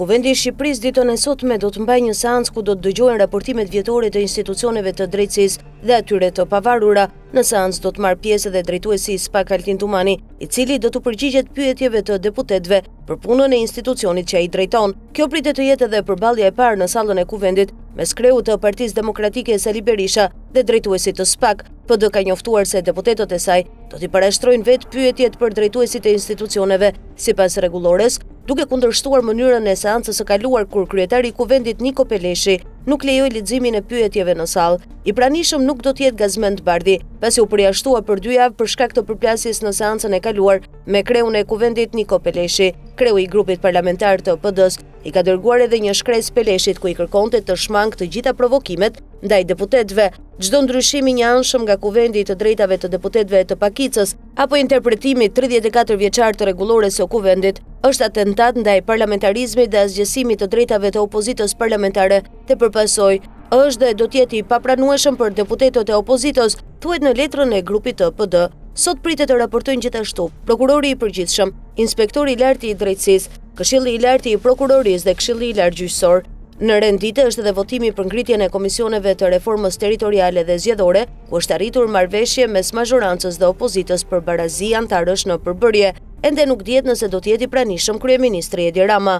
Kuvendi i Shqipërisë ditën e sotme do të mbajë një seancë ku do të dëgjohen raportimet vjetore të institucioneve të drejtësisë dhe atyre të pavarura. Në seancë do të marrë pjesë edhe drejtuesi i SPAK Altin Tumani, i cili do të përgjigjet pyetjeve të deputetëve për punën e institucionit që ai drejton. Kjo pritet të jetë edhe përballja e parë në sallën e Kuvendit mes kreut të Partisë Demokratike Sali Berisha dhe drejtuesit të SPAK. PD ka njoftuar se deputetët e saj do t'i parashtrojnë vetë pyetjet për drejtuesit e institucioneve sipas rregullores, duke kundërshtuar mënyrën e seancës së kaluar kur kryetari i Kuvendit Niko Peleshi nuk lejoi leximin e pyetjeve në sallë. I pranishëm nuk do të jetë Gazmend Bardhi, pasi u përjashtua për 2 javë për shkak të përplasjes në seancën e kaluar me kreun e Kuvendit Niko Peleshi. Kreu i grupit parlamentar të PD-s i ka dërguar edhe një shkresë Peleshit ku i kërkonte të shmangë të gjitha provokimet ndaj deputetëve. Çdo ndryshim i njëanshëm nga Kuvendi i të drejtave të deputetëve të Pakicës apo interpretimi 34 vjeçar të rregullores së Kuvendit është atentat ndaj parlamentarizmit dhe asgjësimit të drejtave të opozitës parlamentare, tepërpasoj është dhe do të jetë i papranueshëm për deputetët e opozitës, thuhet në letrën e grupit të PD. Sot pritet të raportojnë gjithashtu prokurori i përgjithshëm, inspektori i lartë i drejtësisë, këshilli i lartë i prokurorisë dhe këshilli i lartë gjyqësor. Në rendite është edhe votimi për ngritjen e komisioneve të reformës territoriale dhe zgjedhore, ku është arritur marrëveshje mes mazhorancës dhe opozitës për barazi antarësh në përbërje. Ende nuk dihet nëse do të jetë i pranishëm kryeministri Edi Rama.